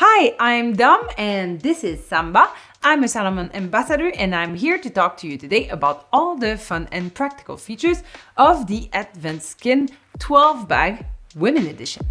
Hi, I'm Dom and this is Samba. I'm a Salomon ambassador and I'm here to talk to you today about all the fun and practical features of the Advanced Skin 12 Bag Women Edition.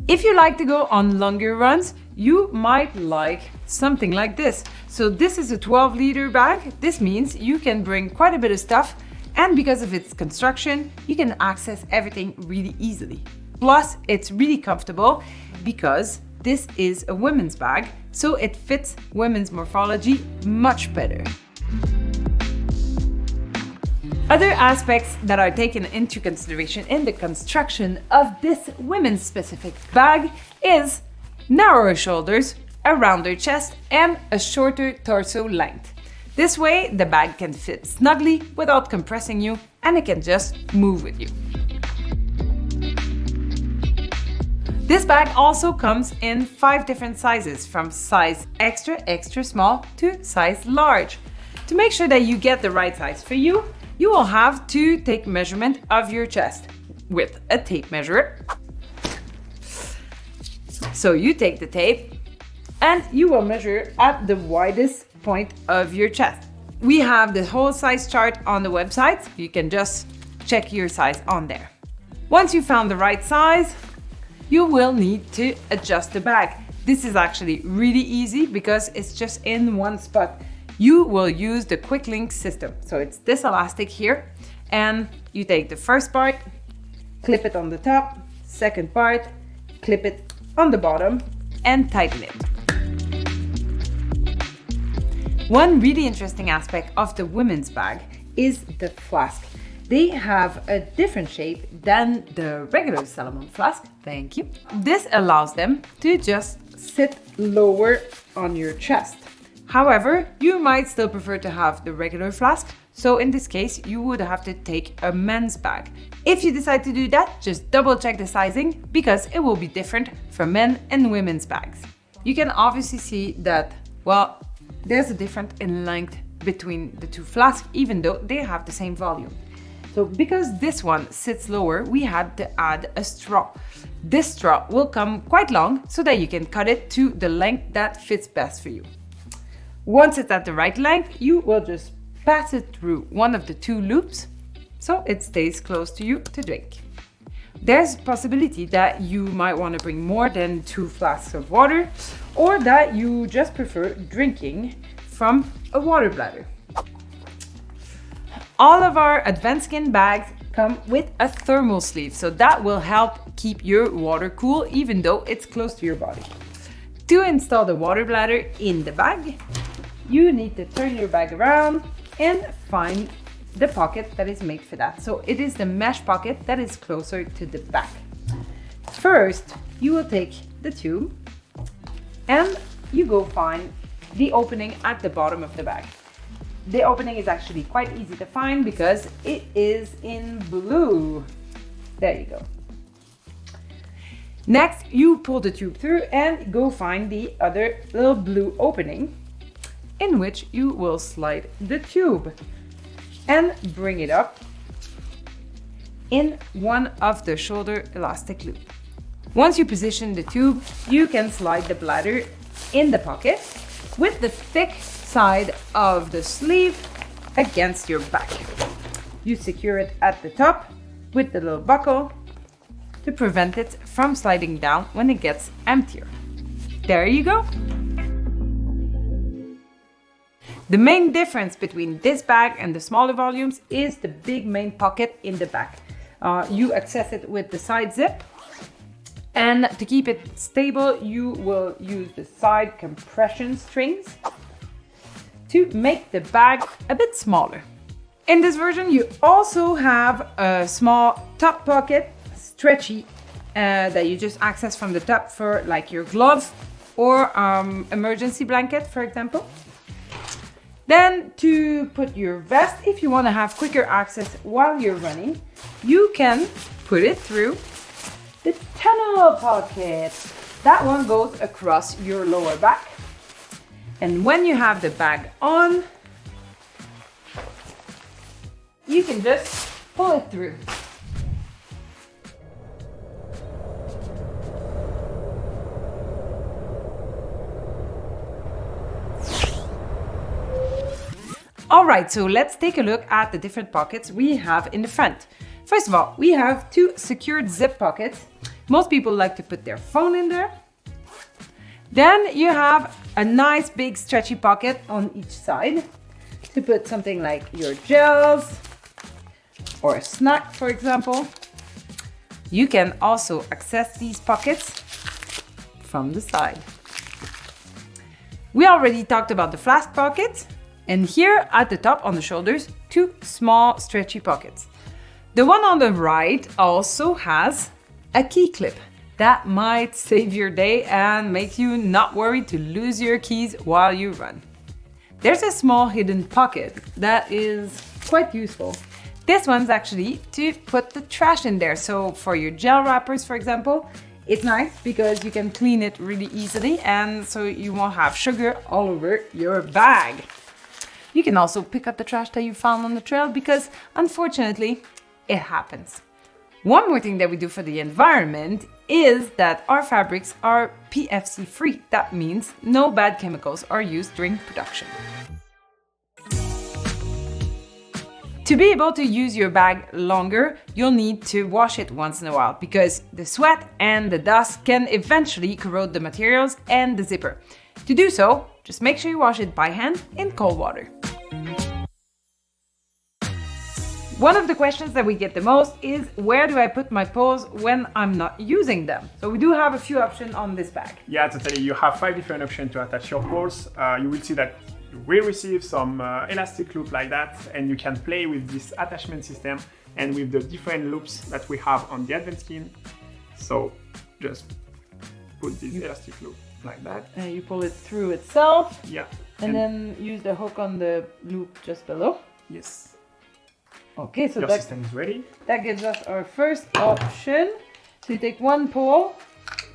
If you like to go on longer runs, you might like something like this. So this is a 12-liter bag. This means you can bring quite a bit of stuff, and because of its construction, you can access everything really easily. Plus, it's really comfortable because this is a women's bag, so it fits women's morphology much better. Other aspects that are taken into consideration in the construction of this women's specific bag is narrower shoulders, a rounder chest, and a shorter torso length. This way, the bag can fit snugly without compressing you, and it can just move with you. This bag also comes in 5 different sizes, from size extra small to size large. To make sure that you get the right size for you, you will have to take measurement of your chest with a tape measure. So you take the tape and you will measure at the widest point of your chest. We have the whole size chart on the website. You can just check your size on there. Once you found the right size, you will need to adjust the bag. This is actually really easy because it's just in one spot. You will use the quick link system. So it's this elastic here, and you take the first part, clip it on the top, second part, clip it on the bottom, and tighten it. One really interesting aspect of the women's bag is the flask. They have a different shape than the regular Salomon flask. Thank you. This allows them to just sit lower on your chest. However, you might still prefer to have the regular flask, so in this case, you would have to take a men's bag. If you decide to do that, just double check the sizing because it will be different for men and women's bags. You can obviously see that, well, there's a difference in length between the two flasks, even though they have the same volume. So because this one sits lower, we had to add a straw. This straw will come quite long so that you can cut it to the length that fits best for you. Once it's at the right length, you will just pass it through one of the 2 loops so it stays close to you to drink. There's a possibility that you might want to bring more than 2 flasks of water, or that you just prefer drinking from a water bladder. All of our Advanced Skin bags come with a thermal sleeve, so that will help keep your water cool even though it's close to your body. To install the water bladder in the bag, you need to turn your bag around and find the pocket that is made for that. So it is the mesh pocket that is closer to the back. First, you will take the tube and you go find the opening at the bottom of the bag. The opening is actually quite easy to find because it is in blue. There you go. Next, you pull the tube through and go find the other little blue opening, in which you will slide the tube and bring it up in one of the shoulder elastic loops. Once you position the tube, you can slide the bladder in the pocket with the thick side of the sleeve against your back. You secure it at the top with the little buckle to prevent it from sliding down when it gets emptier. There you go. The main difference between this bag and the smaller volumes is the big main pocket in the back. You access it with the side zip, and to keep it stable, you will use the side compression strings to make the bag a bit smaller. In this version, you also have a small top pocket, stretchy, that you just access from the top for like your glove or emergency blanket, for example. Then to put your vest, if you want to have quicker access while you're running, you can put it through the tunnel pocket. That one goes across your lower back. And when you have the bag on, you can just pull it through. All right, so let's take a look at the different pockets we have in the front. First of all, we have two secured zip pockets. Most people like to put their phone in there. Then you have a nice big stretchy pocket on each side to put something like your gels or a snack, for example. You can also access these pockets from the side. We already talked about the flask pocket. And here at the top on the shoulders, two small stretchy pockets. The one on the right also has a key clip. That might save your day and make you not worried to lose your keys while you run. There's a small hidden pocket that is quite useful. This one's actually to put the trash in there. So for your gel wrappers, for example, it's nice because you can clean it really easily and so you won't have sugar all over your bag. You can also pick up the trash that you found on the trail because, unfortunately, it happens. One more thing that we do for the environment is that our fabrics are PFC free. That means no bad chemicals are used during production. To be able to use your bag longer, you'll need to wash it once in a while because the sweat and the dust can eventually corrode the materials and the zipper. To do so, just make sure you wash it by hand in cold water. One of the questions that we get the most is where do I put my poles when I'm not using them? So we do have a few options on this bag. Yeah, totally. You have 5 different options to attach your poles. You will see that you will receive some elastic loop like that, and you can play with this attachment system and with the different loops that we have on the Advent skin. So just put this elastic loop like that. And you pull it through itself. Yeah. And then use the hook on the loop just below. Yes. Okay, so your system is ready. That gives us our first option. So you take one pole,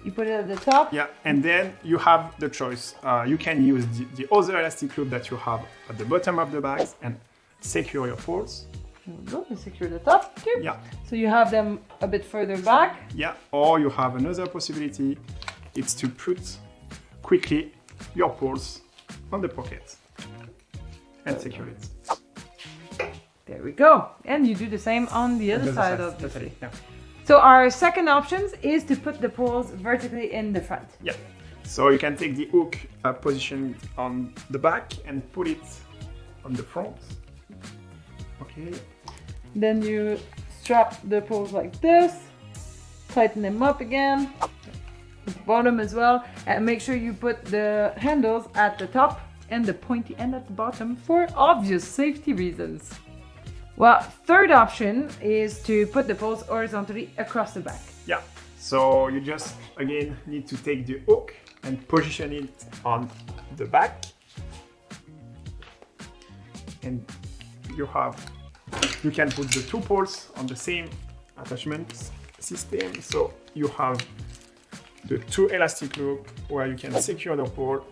you put it at the top. Yeah, and then you have the choice. You can use the other elastic loop that you have at the bottom of the bags and secure your poles. There we go, you secure the top too. Yeah. So you have them a bit further back. Yeah, or you have another possibility. It's to put quickly your poles on the pocket and secure it. There we go. And you do the same on the other side of the totally, yeah. So our second option is to put the poles vertically in the front. Yeah. So you can take the hook, position it on the back and put it on the front. Okay. Then you strap the poles like this, tighten them up again, at the bottom as well, and make sure you put the handles at the top and the pointy end at the bottom for obvious safety reasons. Well, third option is to put the poles horizontally across the back. Yeah, so you just, again, need to take the hook and position it on the back. And you can put the 2 poles on the same attachment system. So you have the 2 elastic loop where you can secure the pole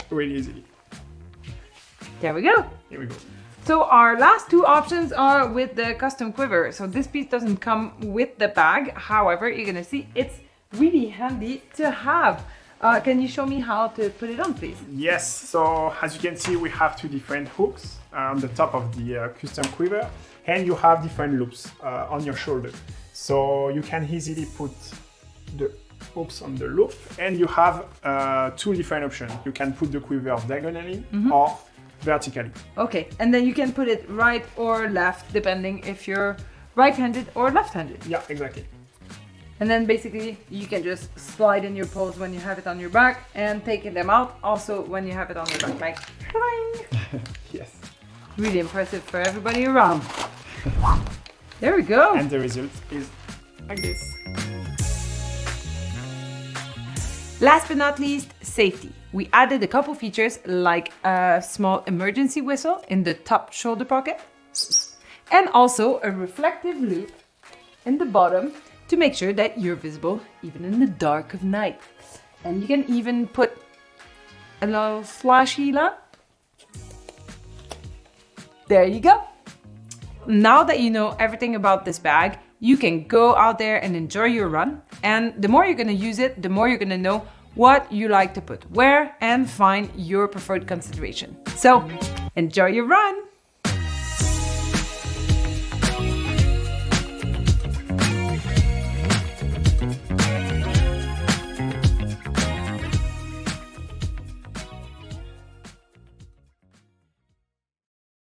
really easily. There we go. Here we go. So our last 2 options are with the custom quiver. So this piece doesn't come with the bag. However, you're gonna see it's really handy to have. Can you show me how to put it on, please? Yes, so as you can see, we have 2 different hooks on the top of the custom quiver, and you have different loops on your shoulder. So you can easily put the hooks on the loop, and you have 2 different options. You can put the quiver diagonally or vertically. Okay, and then you can put it right or left, depending if you're right-handed or left-handed. Yeah, exactly. And then basically you can just slide in your poles when you have it on your back and taking them out also when you have it on your back, like clang. Yes. Really impressive for everybody around. There we go. And the result is like this. Last but not least, safety. We added a couple features like a small emergency whistle in the top shoulder pocket and also a reflective loop in the bottom to make sure that you're visible even in the dark of night. And you can even put a little flashy lamp. There you go. now that you know everything about this bag, you can go out there and enjoy your run. And the more you're gonna use it, the more you're gonna know what you like to put where and find your preferred concentration. So enjoy your run!